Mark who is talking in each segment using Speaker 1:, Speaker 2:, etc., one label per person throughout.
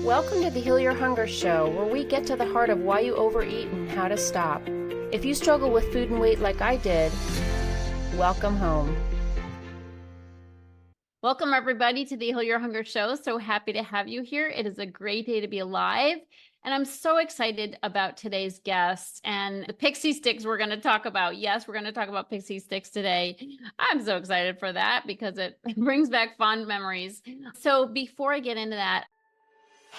Speaker 1: Welcome to the Heal Your Hunger Show, where we get to the heart of why you overeat and how to stop. If you struggle with food and weight like I did, welcome home.
Speaker 2: Welcome, everybody, to the Heal Your Hunger Show. So happy to have you here. It is a great day to be alive. And I'm so excited about today's guest and the pixie sticks we're going to talk about. Yes, we're going to talk about pixie sticks today. I'm so excited for that because it brings back fond memories. So before I get into that,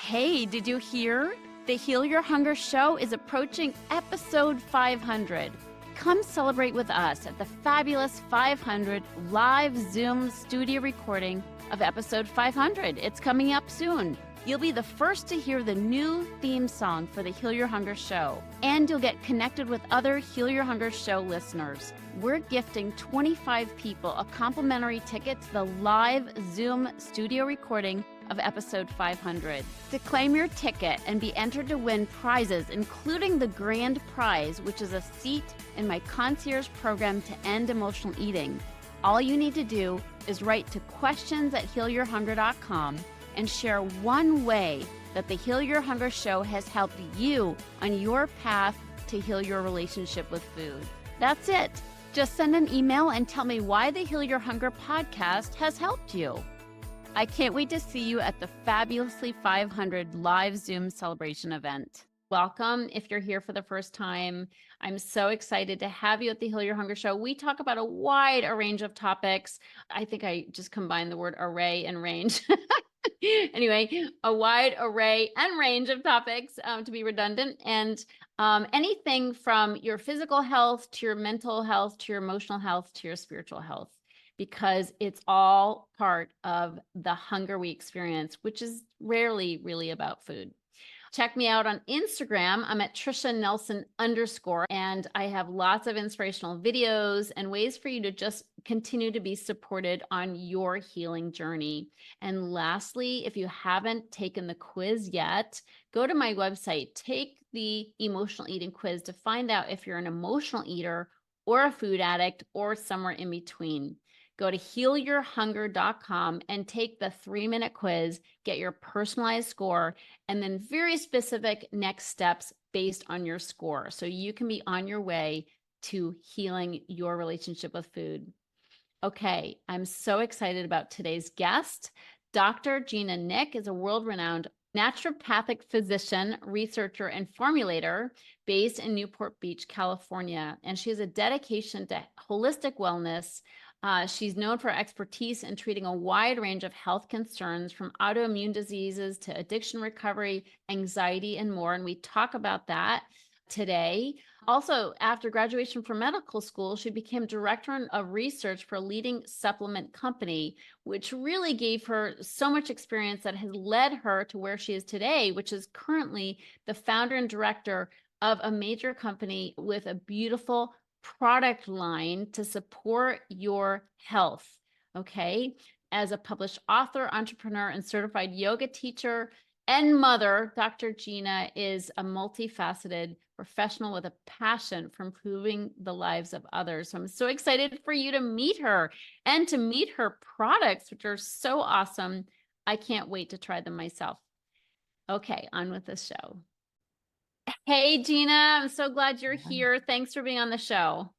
Speaker 2: hey, did you hear? The Heal Your Hunger Show is approaching episode 500. Come celebrate with us at the fabulous 500 live Zoom studio recording of episode 500. It's coming up soon. You'll be the first to hear the new theme song for the Heal Your Hunger Show, and you'll get connected with other Heal Your Hunger Show listeners. We're gifting 25 people a complimentary ticket to the live Zoom studio recording of episode 500. To claim your ticket and be entered to win prizes, including the grand prize, which is a seat in my concierge program to end emotional eating, all you need to do is write to questions@healyourhunger.com and share one way that the Heal Your Hunger Show has helped you on your path to heal your relationship with food. That's it. Just send an email and tell me why the Heal Your Hunger podcast has helped you. I can't wait to see you at the fabulously 500 live Zoom celebration event. Welcome if you're here for the first time. I'm so excited to have you at the Heal Your Hunger Show. We talk about a wide range of topics. I think I just combined the word array and range. Anyway, a wide array and range of topics, to be redundant, and anything from your physical health to your mental health to your emotional health to your spiritual health, because it's all part of the hunger we experience, which is rarely really about food. Check me out on Instagram. I'm at Tricia Nelson _, and I have lots of inspirational videos and ways for you to just continue to be supported on your healing journey. And lastly, if you haven't taken the quiz yet, go to my website, take the emotional eating quiz to find out if you're an emotional eater or a food addict or somewhere in between. Go to healyourhunger.com and take the 3-minute quiz, get your personalized score, and then very specific next steps based on your score. So you can be on your way to healing your relationship with food. Okay, I'm so excited about today's guest. Dr. Gina Nick is a world-renowned naturopathic physician, researcher, and formulator based in Newport Beach, California. And she has a dedication to holistic wellness. She's known for expertise in treating a wide range of health concerns, from autoimmune diseases to addiction recovery, anxiety, and more. And we talk about that today. Also, after graduation from medical school, she became director of research for a leading supplement company, which really gave her so much experience that has led her to where she is today, which is currently the founder and director of a major company with a beautiful product line to support your health. Okay. As a published author, entrepreneur, and certified yoga teacher and mother, Dr. Gina is a multifaceted professional with a passion for improving the lives of others. So I'm so excited for you to meet her and to meet her products, which are so awesome. I can't wait to try them myself. Okay, on with the show. Hey, Gina, I'm so glad you're here. Thanks for being on the show.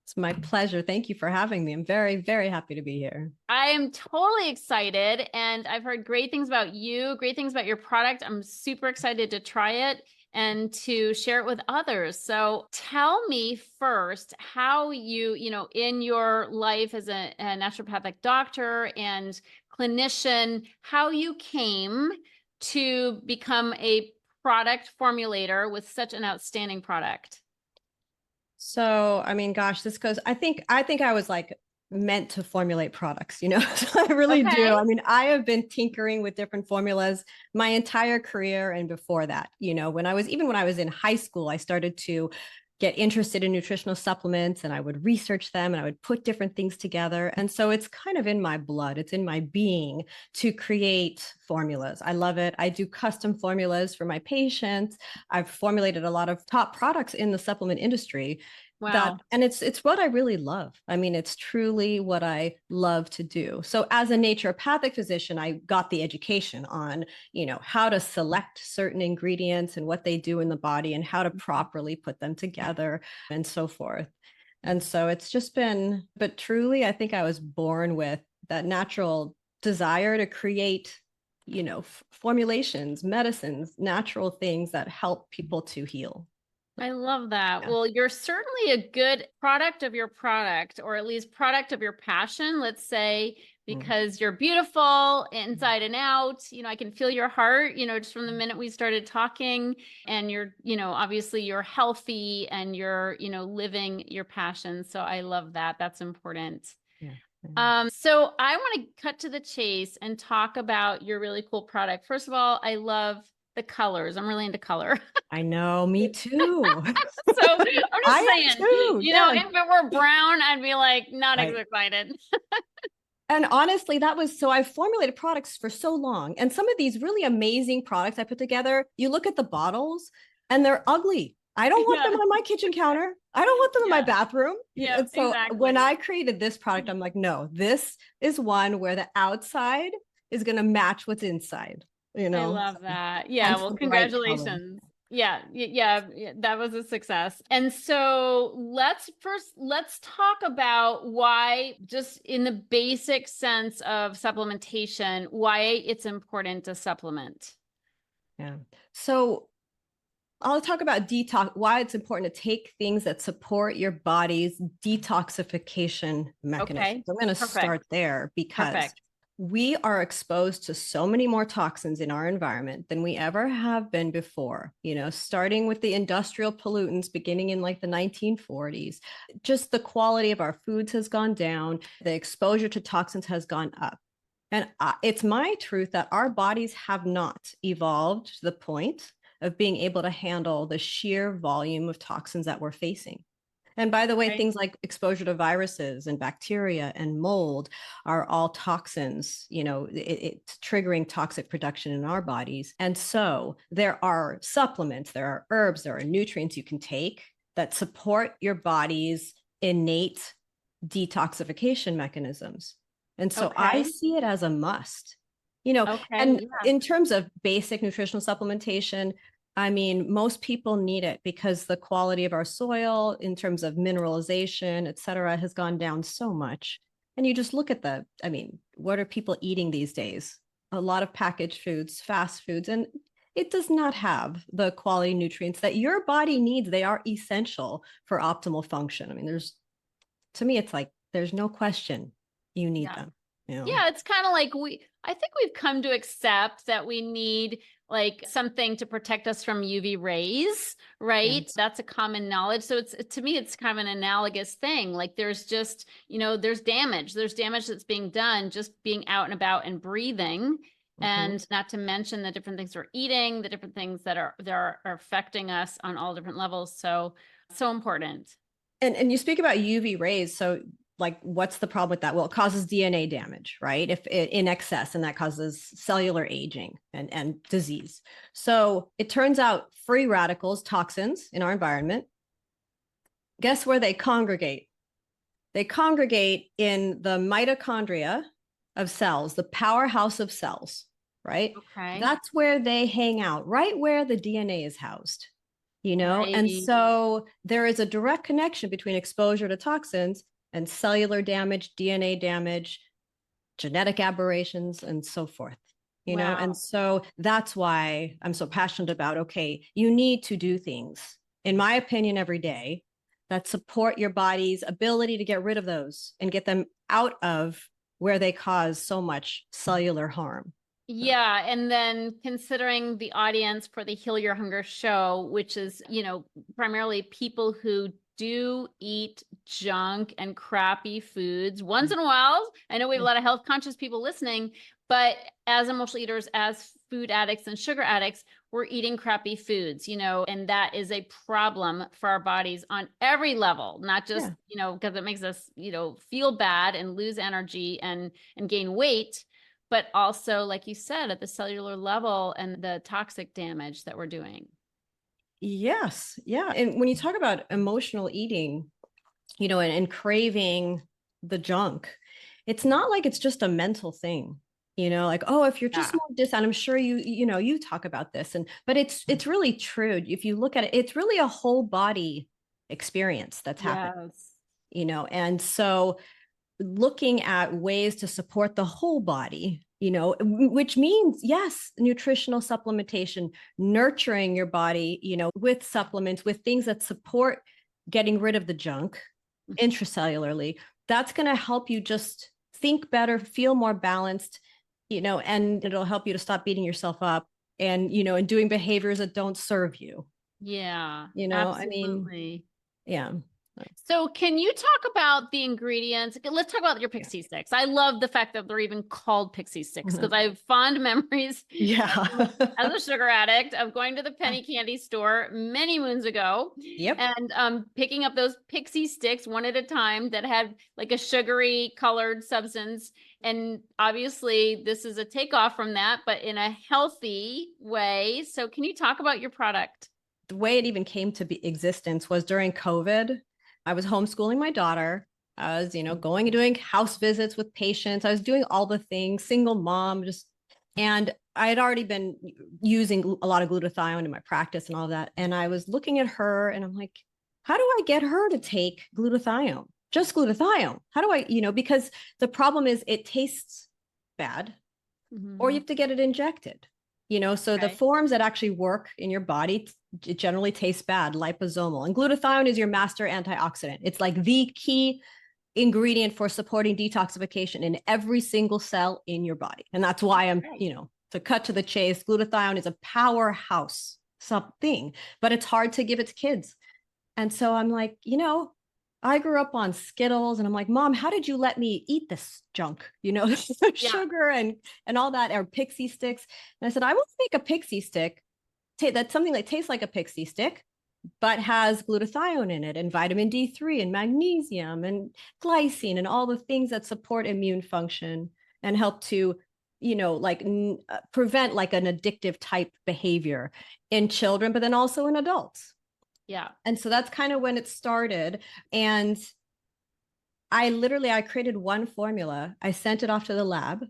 Speaker 3: It's my pleasure. Thank you for having me. I'm very, very happy to be here.
Speaker 2: I am totally excited, and I've heard great things about you, great things about your product. I'm super excited to try it and to share it with others. So tell me first how you in your life as a naturopathic doctor and clinician, how you came to become a product formulator with such an outstanding product.
Speaker 3: So, I mean, gosh, this goes, I think I was like meant to formulate products, So I really do. I mean, I have been tinkering with different formulas my entire career. And before that, when I was in high school, I started to get interested in nutritional supplements, and I would research them and I would put different things together. And so it's kind of in my blood, it's in my being to create formulas. I love it. I do custom formulas for my patients. I've formulated a lot of top products in the supplement industry.
Speaker 2: Wow.
Speaker 3: and it's what I really love. I mean, it's truly what I love to do. So as a naturopathic physician, I got the education on, how to select certain ingredients and what they do in the body and how to properly put them together and so forth. And so it's just been, but truly, I think I was born with that natural desire to create, formulations, medicines, natural things that help people to heal.
Speaker 2: I love that.
Speaker 3: Yeah.
Speaker 2: Well, you're certainly a good product of your product, or at least product of your passion, let's say, because you're beautiful inside and out. I can feel your heart, just from the minute we started talking, and you're, obviously you're healthy and you're, living your passion. So I love that. That's important.
Speaker 3: Yeah.
Speaker 2: So I want to cut to the chase and talk about your really cool product. First of all, I love the colors. I'm really into color.
Speaker 3: I know, me too.
Speaker 2: So I'm just
Speaker 3: I
Speaker 2: saying,
Speaker 3: am too. Yes.
Speaker 2: if it were brown, I'd be like not as
Speaker 3: Right.
Speaker 2: excited.
Speaker 3: And honestly, so I've formulated products for so long. And some of these really amazing products I put together, you look at the bottles and they're ugly. I don't want them on my kitchen counter. I don't want them in my bathroom.
Speaker 2: Yeah,
Speaker 3: And so
Speaker 2: exactly.
Speaker 3: when I created this product, I'm like, no, this is one where the outside is going to match what's inside.
Speaker 2: I love that. Yeah. Well, congratulations. Yeah, that was a success. And so let's talk about why, just in the basic sense of supplementation, why it's important to supplement.
Speaker 3: Yeah. So I'll talk about detox, why it's important to take things that support your body's detoxification mechanism.
Speaker 2: Okay.
Speaker 3: So I'm going to start there because we are exposed to so many more toxins in our environment than we ever have been before, starting with the industrial pollutants beginning in like the 1940s. Just the quality of our foods has gone down. The exposure to toxins has gone up. And it's my truth that our bodies have not evolved to the point of being able to handle the sheer volume of toxins that we're facing. And by the way, things like exposure to viruses and bacteria and mold are all toxins, it's triggering toxic production in our bodies. And so there are supplements, there are herbs, there are nutrients you can take that support your body's innate detoxification mechanisms. And so I see it as a must, in terms of basic nutritional supplementation, I mean, most people need it because the quality of our soil in terms of mineralization, et cetera, has gone down so much. And you just look at what are people eating these days? A lot of packaged foods, fast foods, and it does not have the quality nutrients that your body needs. They are essential for optimal function. I mean, to me, it's like, there's no question you need them.
Speaker 2: Yeah, it's kind of like I think we've come to accept that we need like something to protect us from UV rays, right? Yes. That's a common knowledge. So to me, it's kind of an analogous thing. Like there's just, there's damage that's being done just being out and about and breathing. And not to mention the different things we're eating, the different things that are affecting us on all different levels. So important.
Speaker 3: And you speak about UV rays. So like, what's the problem with that? Well, it causes DNA damage, right? If in excess, and that causes cellular aging and disease. So it turns out free radicals, toxins in our environment, guess where they congregate? They congregate in the mitochondria of cells, the powerhouse of cells, right? Okay. That's where they hang out, right where the DNA is housed, Right. And so there is a direct connection between exposure to toxins and cellular damage, DNA damage, genetic aberrations, and so forth, know? And so that's why I'm so passionate about, okay, you need to do things, in my opinion, every day that support your body's ability to get rid of those and get them out of where they cause so much cellular harm.
Speaker 2: Yeah. And then considering the audience for the Heal Your Hunger show, which is, primarily people who do eat junk and crappy foods once in a while. I know we have a lot of health conscious people listening, but as emotional eaters, as food addicts and sugar addicts, we're eating crappy foods, and that is a problem for our bodies on every level, not just, because it makes us, feel bad and lose energy and gain weight, but also, like you said, at the cellular level and the toxic damage that we're doing.
Speaker 3: Yes. Yeah. And when you talk about emotional eating, and craving the junk, it's not like it's just a mental thing, like, oh, if you're just
Speaker 2: Yeah.
Speaker 3: more and I'm sure you talk about this, but it's really true. If you look at it, it's really a whole body experience that's happening,
Speaker 2: Yes.
Speaker 3: and so looking at ways to support the whole body, which means, yes, nutritional supplementation, nurturing your body, with supplements, with things that support getting rid of the junk intracellularly. That's going to help you just think better, feel more balanced, and it'll help you to stop beating yourself up and doing behaviors that don't serve you.
Speaker 2: Yeah,
Speaker 3: I mean,
Speaker 2: absolutely.
Speaker 3: yeah.
Speaker 2: So can you talk about the ingredients? Let's talk about your pixie sticks. I love the fact that they're even called pixie sticks because I have fond memories
Speaker 3: Yeah.
Speaker 2: as a sugar addict of going to the penny candy store many moons ago.
Speaker 3: Yep.
Speaker 2: And picking up those pixie sticks one at a time that had like a sugary colored substance. And obviously this is a takeoff from that, but in a healthy way. So can you talk about your product?
Speaker 3: The way it even came to existence was during COVID. I was homeschooling my daughter. I was, going and doing house visits with patients. I was doing all the things, single mom, and I had already been using a lot of glutathione in my practice and all that. And I was looking at her and I'm like, how do I get her to take glutathione? Just glutathione. How do I, because the problem is it tastes bad, or you have to get it injected. So the forms that actually work in your body, it generally tastes bad, liposomal. And glutathione is your master antioxidant. It's like the key ingredient for supporting detoxification in every single cell in your body. And that's why I'm, to cut to the chase, glutathione is a powerhouse something, but it's hard to give it to kids. And so I'm like, I grew up on Skittles, and I'm like, Mom, how did you let me eat this junk? Sugar and all that, or pixie sticks. And I said, I will make a pixie stick that's something that tastes like a pixie stick, but has glutathione in it, and vitamin D3 and magnesium and glycine and all the things that support immune function and help to, prevent like an addictive type behavior in children, but then also in adults.
Speaker 2: Yeah.
Speaker 3: And so that's kind of when it started. And I created one formula. I sent it off to the lab.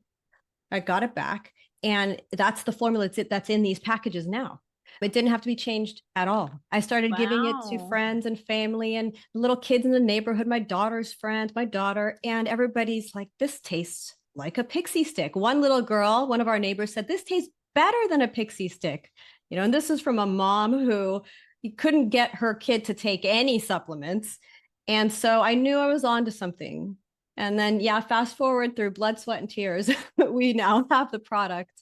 Speaker 3: I got it back. And that's the formula that's in these packages now. It didn't have to be changed at all. I started giving it to friends and family and little kids in the neighborhood, my daughter's friends, my daughter, and everybody's like, this tastes like a pixie stick. One little girl, one of our neighbors, said, this tastes better than a pixie stick. And this is from a mom who couldn't get her kid to take any supplements. And so I knew I was on to something. And then, fast forward through blood, sweat, and tears, we now have the product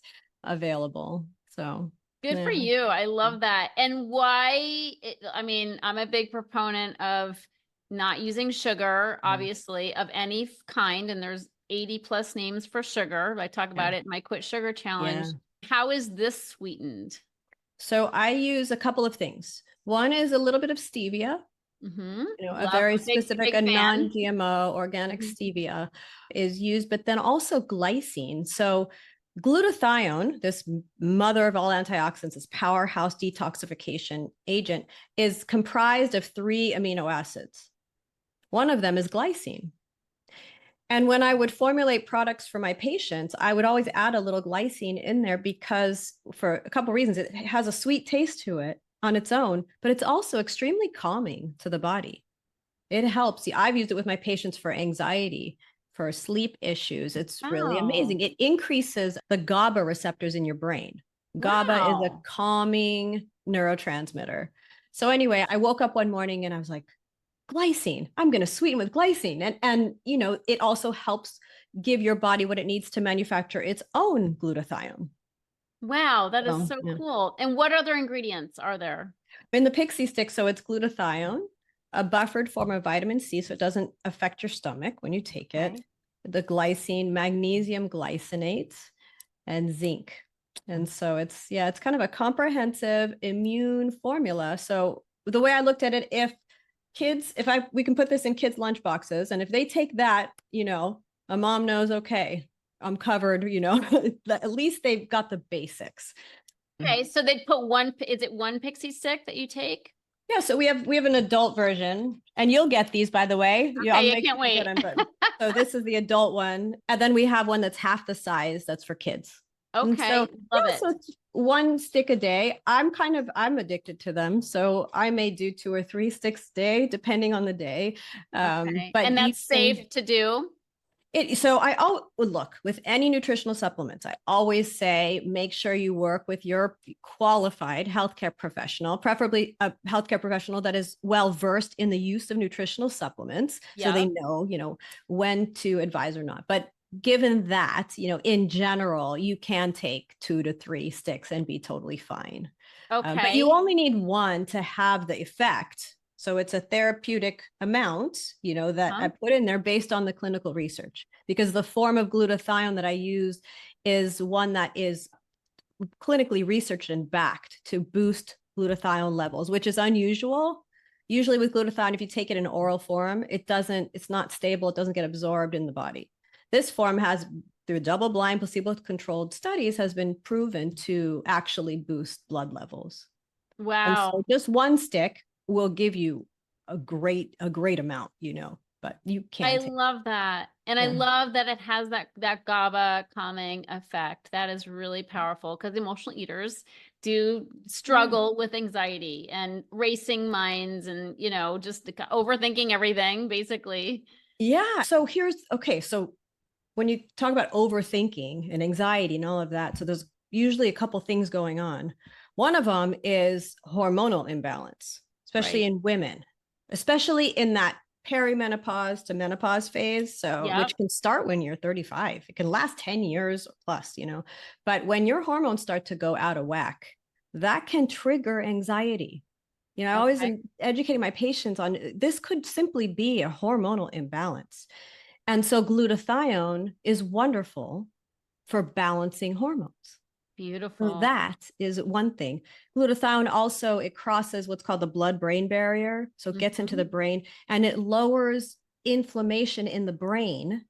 Speaker 3: available. So
Speaker 2: good for you. I love that. And I'm a big proponent of not using sugar, obviously, of any kind. And there's 80 plus names for sugar. I talk about it in my Quit Sugar Challenge. How is this sweetened?
Speaker 3: So I use a couple of things. One is a little bit of stevia, a very specific, a non-GMO organic stevia is used, but then also glycine. So glutathione, this mother of all antioxidants, this powerhouse detoxification agent, is comprised of 3 amino acids. One of them is glycine. And when I would formulate products for my patients, I would always add a little glycine in there because, for a couple of reasons, it has a sweet taste to it on its own, but it's also extremely calming to the body. It helps. I've used it with my patients for anxiety, for sleep issues. It's really amazing. It increases the GABA receptors in your brain. GABA is a calming neurotransmitter. So anyway, I woke up one morning and I was like, glycine, I'm going to sweeten with glycine. And it also helps give your body what it needs to manufacture its own glutathione.
Speaker 2: Wow, that is so cool. And what other ingredients are there?
Speaker 3: In the pixie stick, so it's glutathione, a buffered form of vitamin C, so it doesn't affect your stomach when you take it. The glycine, magnesium glycinate, and zinc. And so it's kind of a comprehensive immune formula. So the way I looked at it, if we can put this in kids' lunch boxes, and if they take that, a mom knows, okay, I'm covered, at least they've got the basics.
Speaker 2: Okay, so they put one, is it one pixie stick that you take?
Speaker 3: Yeah, so we have an adult version, and you'll get these, by the way. Yeah,
Speaker 2: Okay,
Speaker 3: I'll
Speaker 2: I
Speaker 3: make
Speaker 2: can't
Speaker 3: sure you get
Speaker 2: wait.
Speaker 3: them. But so this is the adult one, and then we have one that's half the size that's for kids. And so
Speaker 2: Okay, love
Speaker 3: yeah, so
Speaker 2: it.
Speaker 3: it's one stick a day. I'm addicted to them, so I may do 2 or 3 sticks a day depending on the day.
Speaker 2: Okay,
Speaker 3: But
Speaker 2: and
Speaker 3: you
Speaker 2: that's
Speaker 3: can
Speaker 2: safe to do?
Speaker 3: so look with any nutritional supplements. I always say make sure you work with your qualified healthcare professional, preferably a healthcare professional that is well versed in the use of nutritional supplements, so
Speaker 2: Yeah.
Speaker 3: they know when to advise or not. But given that, in general, you can take 2 to 3 sticks and be totally fine. But you
Speaker 2: Okay.
Speaker 3: only need one to have the effect. So it's a therapeutic amount, that I put in there based on the clinical research, because the form of glutathione that I use is one that is clinically researched and backed to boost glutathione levels, which is unusual. Usually with glutathione, if you take it in oral form, it's not stable. It doesn't get absorbed in the body. This form has, through double-blind, placebo-controlled studies, has been proven to actually boost blood levels. And
Speaker 2: Wow.
Speaker 3: so just one stick will give you a great amount, but you
Speaker 2: I
Speaker 3: can't take.
Speaker 2: love that. And I
Speaker 3: Yeah.
Speaker 2: love that it has that GABA calming effect. That is really powerful because emotional eaters do struggle with anxiety and racing minds and, just overthinking everything, basically.
Speaker 3: Yeah. So so when you talk about overthinking and anxiety and all of that, so there's usually a couple things going on. One of them is hormonal imbalance, especially
Speaker 2: Right.
Speaker 3: in women, especially in that perimenopause to menopause phase. So,
Speaker 2: Yep.
Speaker 3: which can start when you're 35. It can last 10 years plus, but when your hormones start to go out of whack, that can trigger anxiety. I always
Speaker 2: Okay.
Speaker 3: am educating my patients on this could simply be a hormonal imbalance. And so glutathione is wonderful for balancing hormones. So
Speaker 2: Beautiful.
Speaker 3: that is one thing. Glutathione also, it crosses what's called the blood-brain barrier. So it gets into the
Speaker 2: Mhm.
Speaker 3: brain and it lowers inflammation in the brain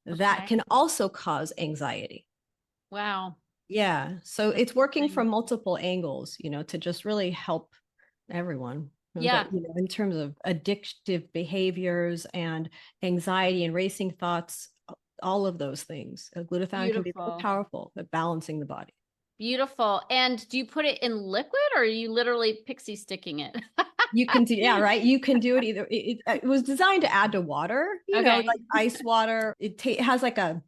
Speaker 3: that
Speaker 2: Okay.
Speaker 3: can also cause anxiety.
Speaker 2: Wow.
Speaker 3: Yeah. So
Speaker 2: That's
Speaker 3: it's working
Speaker 2: interesting.
Speaker 3: from multiple angles, to just really help everyone.
Speaker 2: Yeah.
Speaker 3: But in terms of addictive behaviors and anxiety and racing thoughts, all of those things, glutathione can be very
Speaker 2: Beautiful.
Speaker 3: powerful at balancing the body.
Speaker 2: Beautiful. And do you put it in liquid or are you literally pixie sticking it?
Speaker 3: You can do, yeah, right. You can do it either. It was designed to add to water,
Speaker 2: Okay.
Speaker 3: like ice water. It has like a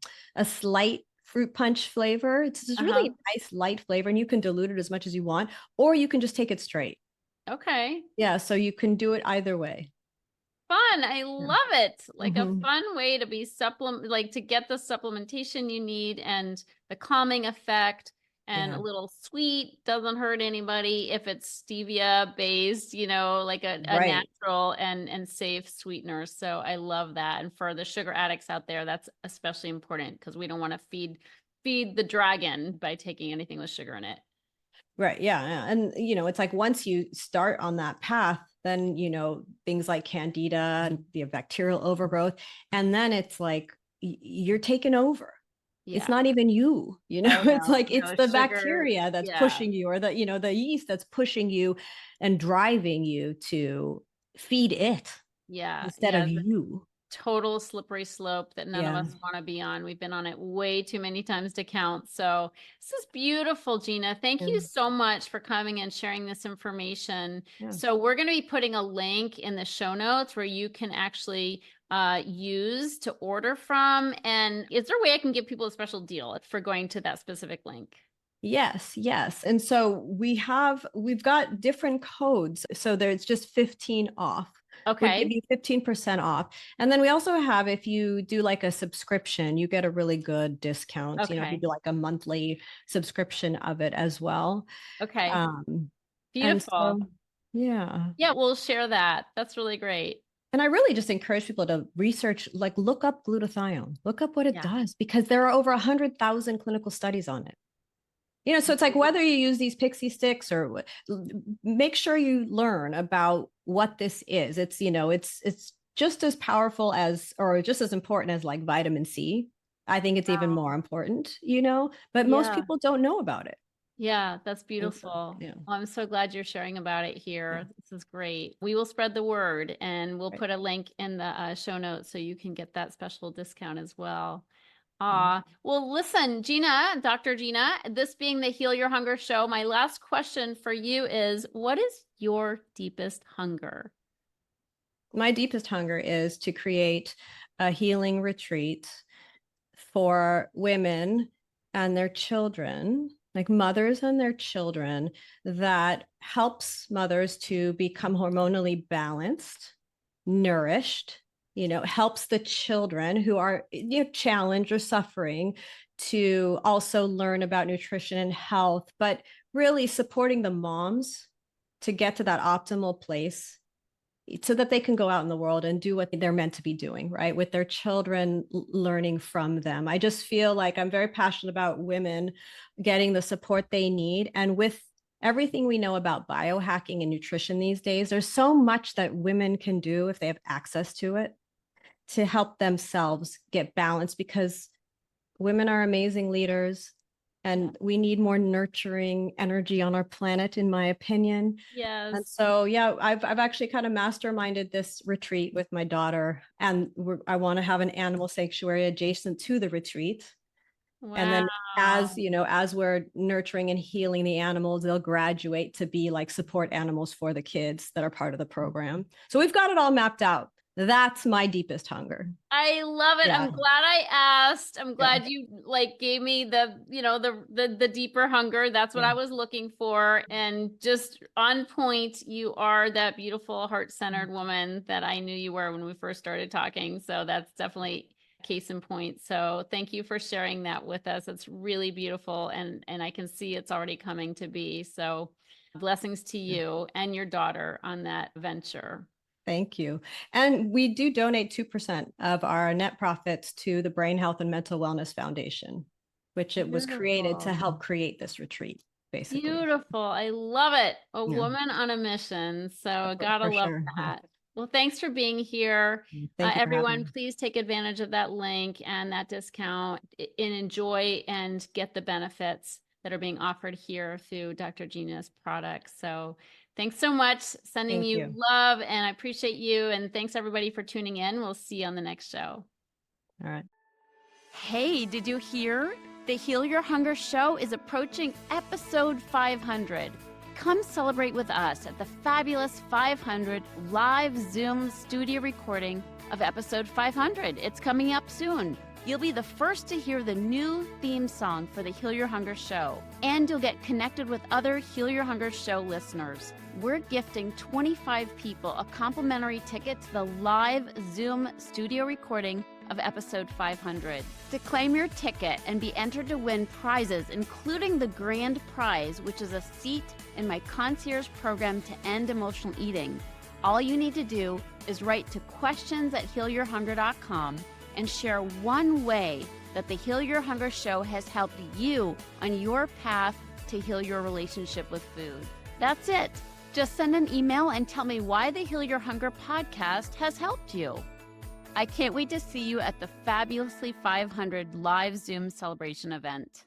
Speaker 3: slight fruit punch flavor. It's just really
Speaker 2: Uh-huh.
Speaker 3: a nice light flavor, and you can dilute it as much as you want, or you can just take it straight.
Speaker 2: Okay.
Speaker 3: Yeah, so you can do it either way.
Speaker 2: Fun. I
Speaker 3: Yeah.
Speaker 2: love it. Like a
Speaker 3: Mhm.
Speaker 2: fun way to be like to get the supplementation you need and the calming effect and a
Speaker 3: Yeah.
Speaker 2: little sweet doesn't hurt anybody if it's stevia based, like a
Speaker 3: Right.
Speaker 2: natural and safe sweetener. So I love that. And for the sugar addicts out there, that's especially important because we don't want to feed the dragon by taking anything with sugar in it.
Speaker 3: Right. Yeah. Yeah. And, it's like once you start on that path, then, things like candida, the bacterial overgrowth, and then it's like you're taking over. It's
Speaker 2: Yeah.
Speaker 3: not even you,
Speaker 2: I
Speaker 3: it's
Speaker 2: know.
Speaker 3: like it's
Speaker 2: No
Speaker 3: the
Speaker 2: sugar.
Speaker 3: bacteria that's
Speaker 2: Yeah.
Speaker 3: pushing you, or the yeast that's pushing you and driving you to feed it
Speaker 2: Yeah.
Speaker 3: instead of
Speaker 2: Yeah.
Speaker 3: you.
Speaker 2: Total slippery slope that none of
Speaker 3: Yeah.
Speaker 2: us want to be on. We've been on it way too many times to count. So this is beautiful, Gina. Thank
Speaker 3: Yeah.
Speaker 2: you so much for coming and sharing this information.
Speaker 3: Yeah.
Speaker 2: So we're going to be putting a link in the show notes where you can actually use to order from. And is there a way I can give people a special deal for going to that specific link?
Speaker 3: Yes, yes. And so we've got different codes. So there's just 15 off. We'll give
Speaker 2: Okay.
Speaker 3: you 15% off. And then we also have, if you do like a subscription, you get a really good discount, if you
Speaker 2: Okay.
Speaker 3: do like a monthly subscription of it as well.
Speaker 2: Okay.
Speaker 3: Um, and
Speaker 2: Beautiful.
Speaker 3: so, yeah.
Speaker 2: Yeah, we'll share that. That's really great.
Speaker 3: And I really just encourage people to research, like look up glutathione, look up what it
Speaker 2: Yeah.
Speaker 3: does, because there are over 100,000 clinical studies on it. So it's like whether you use these pixie sticks or what, make sure you learn about what this is. It's just as powerful as, or just as important as like vitamin C. I think it's even
Speaker 2: Wow.
Speaker 3: more important, but most
Speaker 2: Yeah.
Speaker 3: people don't know about it.
Speaker 2: Yeah, that's beautiful.
Speaker 3: Yeah.
Speaker 2: Well, I'm so glad you're sharing about it here.
Speaker 3: Yeah.
Speaker 2: This is great. We will spread the word, and we'll
Speaker 3: Right.
Speaker 2: put a link in the show notes so you can get that special discount as well.
Speaker 3: Mhm.
Speaker 2: Well, listen, Gina, Dr. Gina, this being the Heal Your Hunger show, my last question for you is, what is your deepest hunger?
Speaker 3: My deepest hunger is to create a healing retreat for women and their children, like mothers and their children, that helps mothers to become hormonally balanced, nourished, helps the children who are challenged or suffering to also learn about nutrition and health, but really supporting the moms to get to that optimal place so that they can go out in the world and do what they're meant to be doing, right? With their children learning from them. I just feel like I'm very passionate about women getting the support they need. And with everything we know about biohacking and nutrition these days, there's so much that women can do if they have access to it to help themselves get balanced, because women are amazing leaders and we need more nurturing energy on our planet, in my opinion.
Speaker 2: Yes.
Speaker 3: And so, yeah, I've actually kind of masterminded this retreat with my daughter, and I want to have an animal sanctuary adjacent to the retreat.
Speaker 2: Wow.
Speaker 3: And then as we're nurturing and healing the animals, they'll graduate to be like support animals for the kids that are part of the program. So we've got it all mapped out. That's my deepest hunger.
Speaker 2: I love it.
Speaker 3: Yeah.
Speaker 2: I'm glad I asked. I'm glad you gave me the deeper hunger. That's what I was looking for. And just on point, you are that beautiful heart-centered woman that I knew you were when we first started talking. So that's definitely case in point. So thank you for sharing that with us. It's really beautiful. And I can see it's already coming to be. So blessings to you and your daughter on that venture.
Speaker 3: Thank you. And we do donate 2% of our net profits to the Brain Health and Mental Wellness Foundation, which it was created to help create this retreat, basically.
Speaker 2: Beautiful. I love it. A woman on a mission. So gotta love that. Well, thanks for being here.
Speaker 3: Thank you,
Speaker 2: everyone, please take advantage of that link and that discount and enjoy and get the benefits that are being offered here through Dr. Gina's products. So thanks so much. Sending you love, and I appreciate you. And thanks everybody for tuning in. We'll see you on the next show.
Speaker 3: All right.
Speaker 2: Hey, did you hear? The Heal Your Hunger show is approaching episode 500. Come celebrate with us at the fabulous 500 live Zoom studio recording of episode 500. It's coming up soon. You'll be the first to hear the new theme song for the Heal Your Hunger show, and you'll get connected with other Heal Your Hunger show listeners. We're gifting 25 people a complimentary ticket to the live Zoom studio recording of episode 500. To claim your ticket and be entered to win prizes, including the grand prize, which is a seat in my concierge program to end emotional eating, all you need to do is write to questions@healyourhunger.com and share one way that the Heal Your Hunger show has helped you on your path to heal your relationship with food. That's it. Just send an email and tell me why the Heal Your Hunger podcast has helped you. I can't wait to see you at the fabulously 500 live Zoom celebration event.